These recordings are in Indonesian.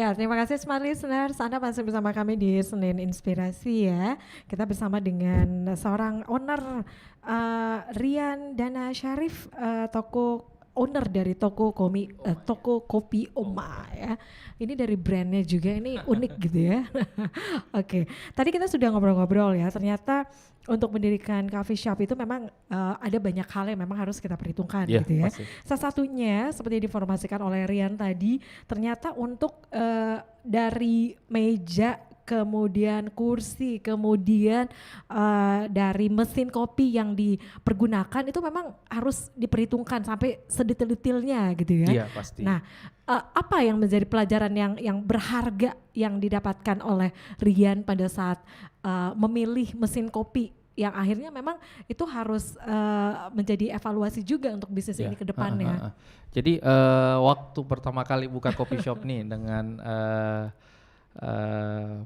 Ya, terima kasih Smart Listeners. Anda masih bersama kami di Senin Inspirasi ya. Kita bersama dengan seorang owner Rian Dana Syarif, owner dari toko kopi Oma ya. Ini dari brandnya juga ini unik gitu ya. Oke, tadi kita sudah ngobrol-ngobrol ya. Ternyata untuk mendirikan coffee shop itu memang ada banyak hal yang memang harus kita perhitungkan gitu ya. Pasti. Salah satunya seperti diinformasikan oleh Rian tadi, ternyata untuk dari meja, kemudian kursi, kemudian dari mesin kopi yang dipergunakan itu memang harus diperhitungkan sampai sedetail-detailnya gitu ya. Iya pasti. Nah, apa yang menjadi pelajaran yang berharga yang didapatkan oleh Rian pada saat memilih mesin kopi yang akhirnya memang itu harus menjadi evaluasi juga untuk bisnis ini ke depannya. Jadi waktu pertama kali buka coffee shop nih dengan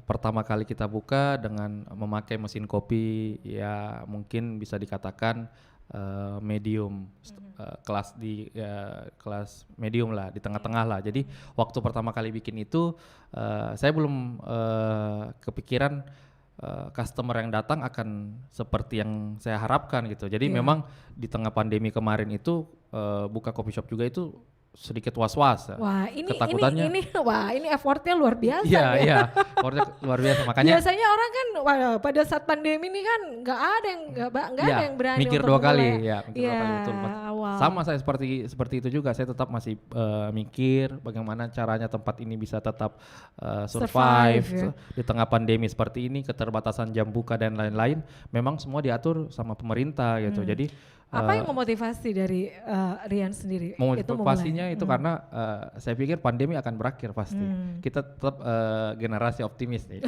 pertama kali kita buka dengan memakai mesin kopi ya mungkin bisa dikatakan medium, kelas medium lah, di tengah-tengah lah. Jadi waktu pertama kali bikin itu saya belum kepikiran customer yang datang akan seperti yang saya harapkan gitu. Jadi memang di tengah pandemi kemarin itu buka coffee shop juga itu sedikit was-was. Wah, ketakutannya. Ini effortnya luar biasa. Iya, effortnya luar biasa. Makanya biasanya orang kan pada saat pandemi ini kan nggak ada yang berani mikir untuk dua kali, mulai. dua kali betul. Wow. Sama saya seperti itu juga. Saya tetap masih mikir bagaimana caranya tempat ini bisa tetap survive di tengah pandemi seperti ini, keterbatasan jam buka dan lain-lain. Memang semua diatur sama pemerintah gitu. Jadi apa yang memotivasi dari Rian sendiri? Motivasinya itu karena saya pikir pandemi akan berakhir pasti. Kita tetap generasi optimis nih.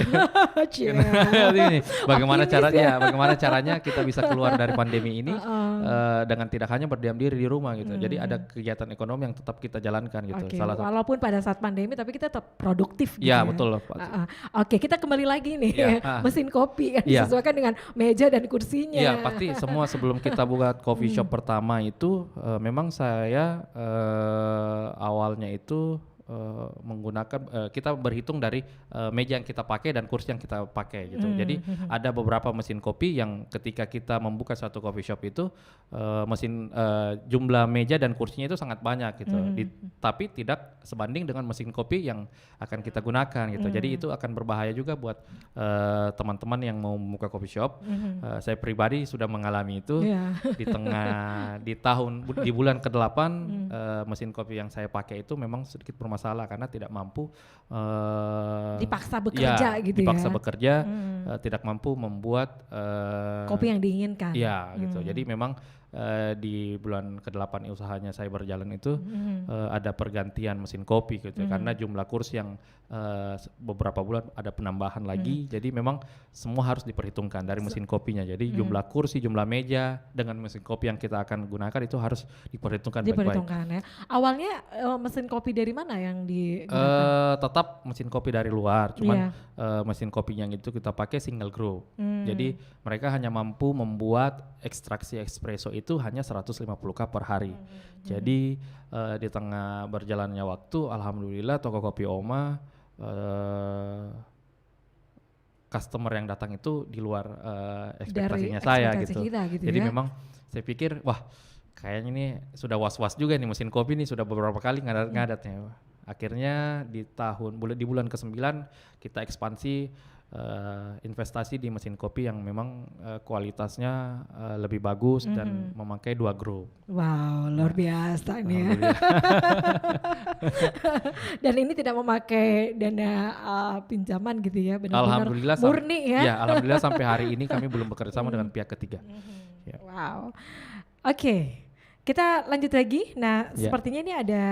Bagaimana caranya kita bisa keluar dari pandemi ini dengan tidak hanya berdiam diri di rumah gitu. Jadi ada kegiatan ekonomi yang tetap kita jalankan gitu. Walaupun pada saat pandemi tapi kita tetap produktif gitu. Ya betul. Oke, kita kembali lagi nih mesin kopi yang disesuaikan dengan meja dan kursinya. Iya pasti semua sebelum kita buka coffee shop pertama itu memang saya awalnya itu menggunakan kita berhitung dari meja yang kita pakai dan kursi yang kita pakai gitu. Jadi ada beberapa mesin kopi yang ketika kita membuka satu coffee shop itu jumlah meja dan kursinya itu sangat banyak gitu. Tapi tidak sebanding dengan mesin kopi yang akan kita gunakan gitu. Jadi itu akan berbahaya juga buat teman-teman yang mau membuka coffee shop. Saya pribadi sudah mengalami itu di bulan ke-8 mesin kopi yang saya pakai itu memang sedikit bermasalah karena tidak mampu dipaksa bekerja gitu dipaksa ya. bekerja, tidak mampu membuat kopi yang diinginkan. Iya gitu. Jadi memang di bulan ke-8 usahanya saya berjalan itu ada pergantian mesin kopi gitu karena jumlah kursi yang beberapa bulan ada penambahan lagi. Jadi memang semua harus diperhitungkan dari mesin kopinya. Jadi jumlah kursi, jumlah meja dengan mesin kopi yang kita akan gunakan itu harus diperhitungkan baik-baik. Ya. Awalnya mesin kopi dari mana yang digunakan? Tetap mesin kopi dari luar, cuman mesin kopinya itu kita pakai single grow. Jadi mereka hanya mampu membuat ekstraksi espresso itu hanya 150 cup per hari. Jadi di tengah berjalannya waktu, alhamdulillah toko kopi Oma customer yang datang itu di luar ekspektasinya saya gitu. Jadi memang saya pikir wah kayaknya ini sudah was-was juga nih mesin kopi ini sudah beberapa kali ngadatnya. Akhirnya di bulan ke-9 kita ekspansi investasi di mesin kopi yang memang kualitasnya lebih bagus dan memakai 2 grow. Wow, luar biasa nih ya. Dan ini tidak memakai dana pinjaman gitu ya, benar-benar murni ya. Ya, alhamdulillah sampai hari ini kami belum bekerja sama dengan pihak ketiga. Wow. Oke. Kita lanjut lagi. Nah, sepertinya ini ada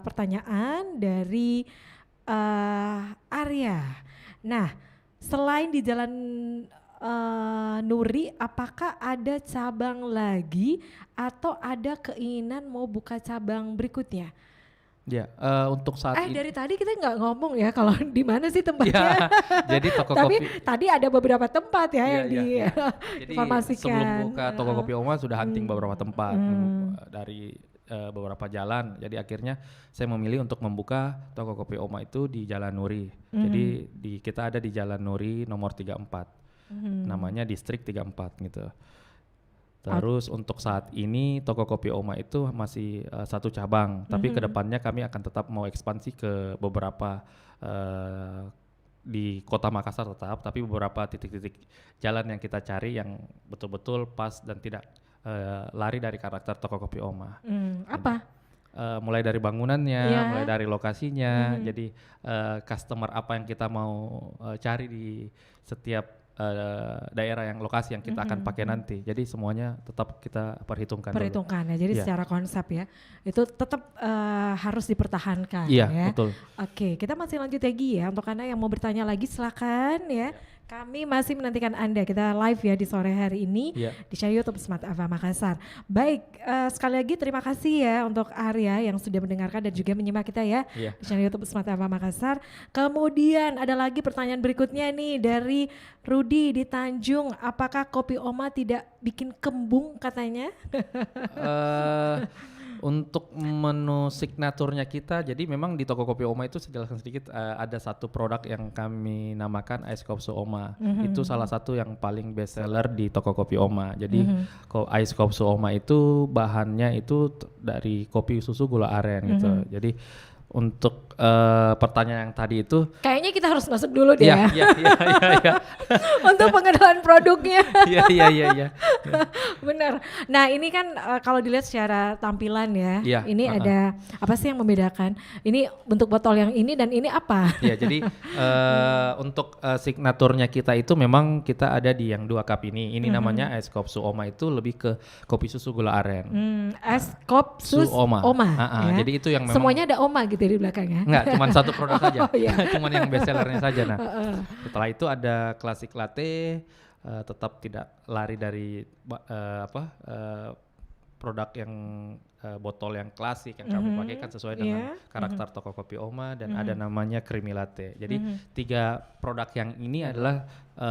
pertanyaan dari Arya. Nah, selain di Jalan Nuri, apakah ada cabang lagi atau ada keinginan mau buka cabang berikutnya? Ya, untuk saat ini. Dari tadi kita nggak ngomong ya kalau di mana sih tempatnya. Jadi toko Tapi kopi. tadi ada beberapa tempat ya yang informasikan. Jadi sebelum buka toko kopi Oma sudah hunting beberapa tempat dari beberapa jalan. Jadi akhirnya saya memilih untuk membuka toko kopi Oma itu di Jalan Nuri. Jadi kita ada di Jalan Nuri nomor 34. Namanya Distrik 34 gitu. Terus untuk saat ini toko kopi Oma itu masih satu cabang, tapi kedepannya kami akan tetap mau ekspansi ke beberapa di Kota Makassar tetap, tapi beberapa titik-titik jalan yang kita cari yang betul-betul pas dan tidak lari dari karakter toko kopi Oma. Apa? Mulai dari bangunannya, mulai dari lokasinya, jadi customer apa yang kita mau cari di setiap daerah yang lokasi yang kita akan pakai nanti. Jadi semuanya tetap kita perhitungkan ya. Jadi secara konsep ya itu tetap harus dipertahankan. Iya, ya. Betul. Oke, kita masih lanjut lagi ya. Untuk Anda yang mau bertanya lagi silakan ya. Kami masih menantikan Anda. Kita live ya di sore hari ini di channel YouTube Smart FM Makassar. Baik, sekali lagi terima kasih ya untuk Arya yang sudah mendengarkan dan juga menyimak kita ya di channel YouTube Smart FM Makassar. Kemudian ada lagi pertanyaan berikutnya nih dari Rudi di Tanjung. Apakah kopi Oma tidak bikin kembung katanya? Untuk menu signaturnya kita, jadi memang di toko kopi Oma itu saya jelaskan sedikit, ada satu produk yang kami namakan Ice Kopsu Oma. Itu salah satu yang paling best seller di toko kopi Oma. Jadi Ice Kopsu Oma itu bahannya itu dari kopi susu gula aren gitu. Jadi untuk pertanyaan yang tadi itu kayaknya kita harus masuk dulu deh ya. Iya. Untuk pengenalan produknya. Iya. Benar. Nah ini kan kalau dilihat secara tampilan ya, ini ada apa sih yang membedakan? Ini bentuk botol yang ini dan ini apa? Iya, jadi untuk signaturnya kita itu memang kita ada di yang 2 cup ini. Ini namanya Ice Kopsu Oma, itu lebih ke kopi susu gula aren. Ice Kopsu Oma. Ya. Jadi itu yang memang semuanya ada Oma gitu di belakangnya. Enggak, cuma satu produk saja. Cuman yang best sellernya saja. Nah, setelah itu ada classic latte, tetap tidak lari dari produk yang botol yang klasik yang kami pakai kan sesuai dengan karakter toko kopi Oma, dan ada namanya creamy latte. Jadi 3 produk yang ini adalah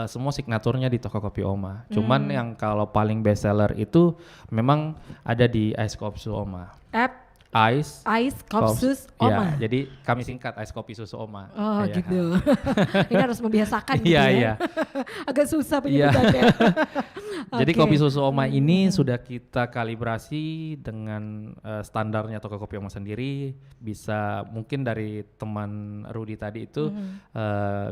semua signaturnya di toko kopi Oma. Cuman yang kalau paling best seller itu memang ada di Ice Kopsu Oma. Ice Kopsu Oma. Ya, jadi kami singkat Ice Kopi Susu Oma. Oh gitu. Ini harus membiasakan gitu ya. Iya. Agak susah penyebutannya. Jadi kopi susu Oma ini sudah kita kalibrasi dengan standarnya toko kopi Oma sendiri. Bisa mungkin dari teman Rudi tadi itu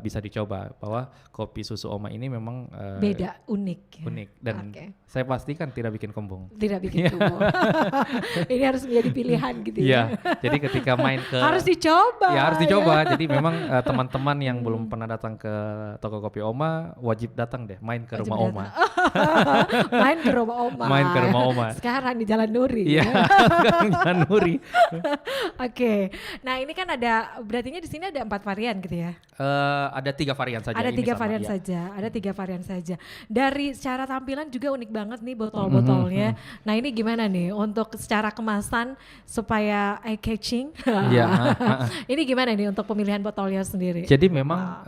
bisa dicoba bahwa kopi susu Oma ini memang beda, unik. Unik dan saya pastikan tidak bikin kembung. Tidak bikin kembung. Ini harus menjadi pilihan gitu ya. Iya. Jadi ketika main ke harus dicoba. Ya harus dicoba. Jadi memang teman-teman yang belum pernah datang ke toko kopi Oma wajib datang deh, main ke rumah Oma. Main ke rumah Oma. Main ke rumah Oma. Sekarang di Jalan Nuri. Iya, sekarang Jalan Nuri. Oke. Nah, ini kan ada berarti di sini ada 4 varian gitu ya. Ada 3 varian saja. Ada 3 varian saja. Ada 3 varian saja. Dari secara tampilan juga unik banget nih botol-botolnya. Nah, ini gimana nih untuk secara kemasan supaya eye catching? Iya. Ini gimana nih untuk pemilihan botolnya sendiri? Jadi memang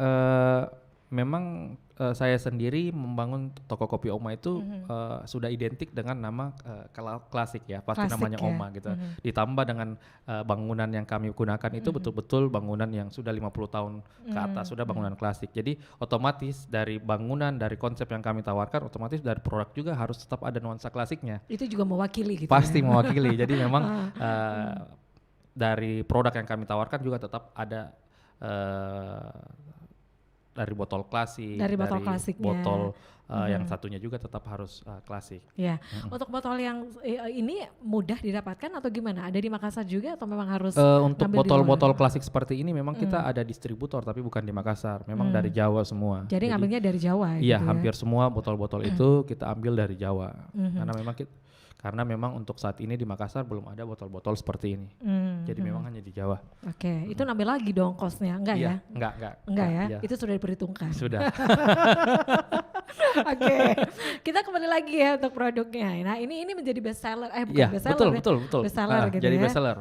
saya sendiri membangun toko kopi Oma itu sudah identik dengan nama klasik ya, pasti klasik namanya ya? Oma gitu. Ditambah dengan bangunan yang kami gunakan itu betul-betul bangunan yang sudah 50 tahun ke atas, sudah bangunan klasik. Jadi otomatis dari bangunan, dari konsep yang kami tawarkan, otomatis dari produk juga harus tetap ada nuansa klasiknya. Itu juga mewakili gitu. Pasti mewakili. Jadi memang dari produk yang kami tawarkan juga tetap ada dari botol klasik, dari botol yang satunya juga tetap harus klasik. Ya, untuk botol yang ini mudah didapatkan atau gimana? Ada di Makassar juga atau memang harus? Untuk botol-botol klasik seperti ini memang kita ada distributor tapi bukan di Makassar, memang dari Jawa semua. Jadi ngambilnya dari Jawa? Iya, gitu hampir semua botol-botol itu kita ambil dari Jawa, karena memang untuk saat ini di Makassar belum ada botol-botol seperti ini. Jadi memang hanya di Jawa. Oke, itu nambah lagi dong kosnya, enggak ya? Enggak ya? Iya. Itu sudah diperhitungkan. Sudah. Oke, kita kembali lagi ya untuk produknya. Nah ini menjadi best seller, best seller. Betul. Best seller gitu jadi ya. best seller.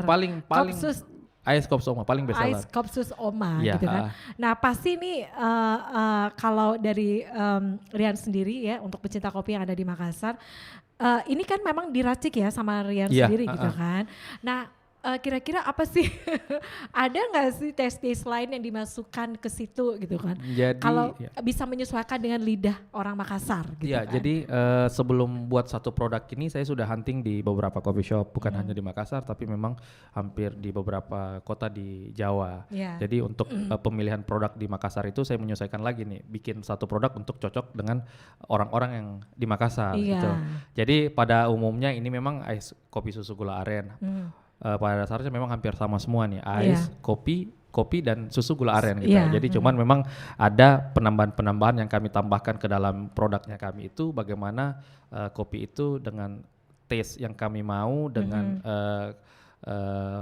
Paling. Ice Kopsu Oma paling best seller. Ice Kopsu Oma gitu kan. Nah pasti nih kalau dari Rian sendiri ya untuk pecinta kopi yang ada di Makassar, ini kan memang diracik ya sama Rian Iya, sendiri gitu kan. Nah, kira-kira apa sih ada nggak sih tes-tes lain yang dimasukkan ke situ gitu kan? Jadi Kalau ya. bisa menyesuaikan dengan lidah orang Makassar gitu Ya, kan. jadi sebelum buat satu produk ini saya sudah hunting di beberapa coffee shop, bukan hanya di Makassar tapi memang hampir di beberapa kota di Jawa. Iya. Jadi untuk pemilihan produk di Makassar itu saya menyesuaikan lagi nih, bikin satu produk untuk cocok dengan orang-orang yang di Makassar Iya. gitu. Jadi pada umumnya ini memang ice kopi susu gula aren. Pada dasarnya memang hampir sama semua nih, ice, kopi dan susu gula aren gitu. Iya. Jadi cuman memang ada penambahan-penambahan yang kami tambahkan ke dalam produknya kami itu bagaimana kopi itu dengan taste yang kami mau dengan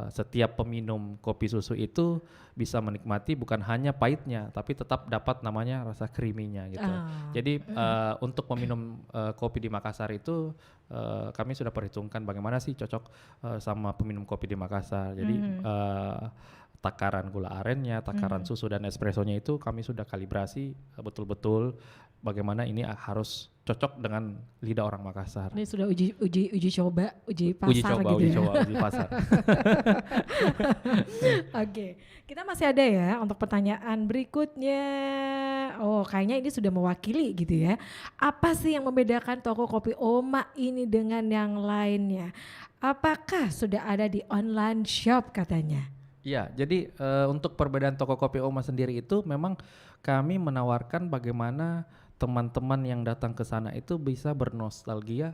setiap peminum kopi susu itu bisa menikmati bukan hanya pahitnya tapi tetap dapat namanya rasa creamy-nya gitu. Jadi untuk meminum kopi di Makassar itu kami sudah perhitungkan bagaimana sih cocok sama peminum kopi di Makassar. Jadi takaran gula arennya, takaran susu dan espressonya itu kami sudah kalibrasi betul-betul bagaimana ini harus cocok dengan lidah orang Makassar. Ini sudah uji coba, uji pasar Uji coba, gitu uji pasar. Oke, kita masih ada ya untuk pertanyaan berikutnya. Oh, kayaknya ini sudah mewakili gitu ya. Apa sih yang membedakan toko kopi Oma ini dengan yang lainnya? Apakah sudah ada di online shop katanya? Iya, jadi untuk perbedaan toko kopi Oma sendiri itu memang kami menawarkan bagaimana teman-teman yang datang ke sana itu bisa bernostalgia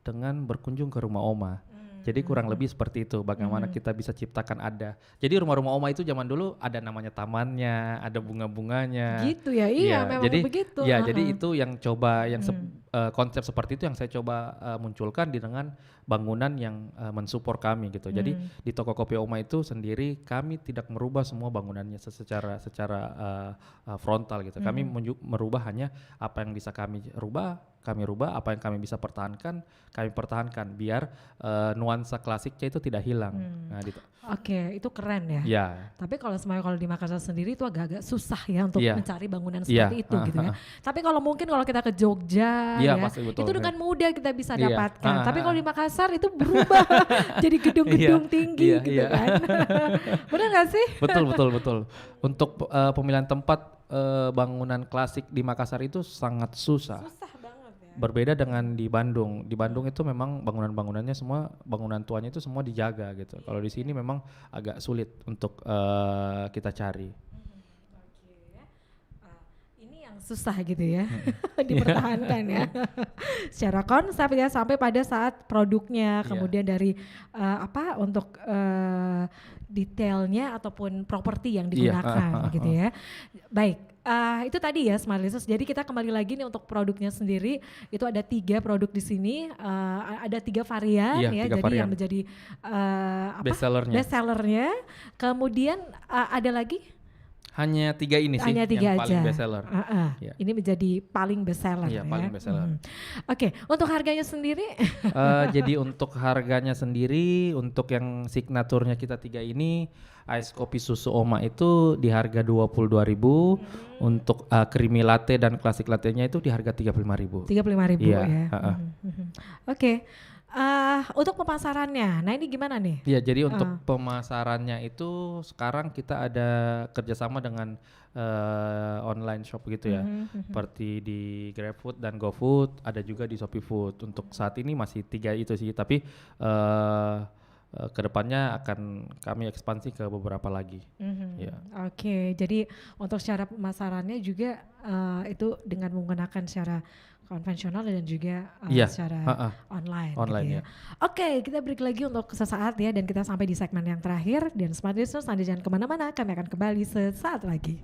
dengan berkunjung ke rumah Oma. Jadi kurang lebih seperti itu, bagaimana kita bisa ciptakan ada. Jadi rumah-rumah Oma itu zaman dulu ada namanya tamannya, ada bunga-bunganya. Gitu ya, iya memang jadi, begitu. Ya, jadi itu yang coba, yang konsep seperti itu yang saya coba munculkan dengan bangunan yang mensupport kami gitu. Jadi di toko kopi Oma itu sendiri kami tidak merubah semua bangunannya secara frontal gitu. Kami merubah hanya apa yang bisa kami rubah, apa yang kami bisa pertahankan, kami pertahankan biar nuansa klasiknya itu tidak hilang. Nah, Oke, itu keren ya. Ya. Tapi kalau semuanya kalau di Makassar sendiri itu agak-agak susah ya untuk mencari bangunan Iya. seperti itu gitu ya. Tapi kalau mungkin kalau kita ke Jogja Iya, ya, pasti betul. itu dengan mudah kita bisa Iya. dapatkan. Tapi kalau di Makassar itu berubah jadi gedung-gedung tinggi Iya, gitu iya. kan. Benar nggak sih? Betul. Untuk pemilihan tempat bangunan klasik di Makassar itu sangat susah. Susah banget ya. Berbeda dengan di Bandung. Di Bandung itu memang bangunan-bangunannya semua, bangunan tuanya itu semua dijaga gitu. Kalau di sini memang agak sulit untuk kita cari. Ini yang susah gitu ya, dipertahankan ya. Secara konsep ya sampai pada saat produknya, kemudian dari untuk detailnya ataupun properti yang digunakan gitu ya. Baik. Itu tadi ya Smart Listeners. Jadi kita kembali lagi nih untuk produknya sendiri. Itu ada 3 produk di sini, ada 3 varian ya. 3 jadi varian. yang menjadi Best sellernya. Kemudian ada lagi? Hanya 3 ini sih Hanya 3 yang paling aja. best seller. Ya. Ini menjadi paling best seller Iya, ya. paling best seller. Oke, untuk harganya sendiri? Jadi untuk harganya sendiri, untuk yang signaturnya kita 3 ini, ice kopi susu Oma itu di harga 22.000, untuk creamy latte dan classic latte-nya itu di harga 35.000. 35.000 Iya, ya. Oke. Untuk pemasarannya, nah ini gimana nih? Ya, jadi untuk pemasarannya itu sekarang kita ada kerjasama dengan online shop gitu ya, seperti di GrabFood dan GoFood, ada juga di Shopee Food. Untuk saat ini masih 3 itu sih, tapi kedepannya akan kami ekspansi ke beberapa lagi. Ya. Oke, jadi untuk secara pemasarannya juga itu dengan menggunakan secara konvensional dan juga secara online gitu ya. Ya. Oke, kita break lagi untuk sesaat ya, dan kita sampai di segmen yang terakhir. Dan Smart Listeners, Anda jangan kemana-mana, kami akan kembali sesaat lagi.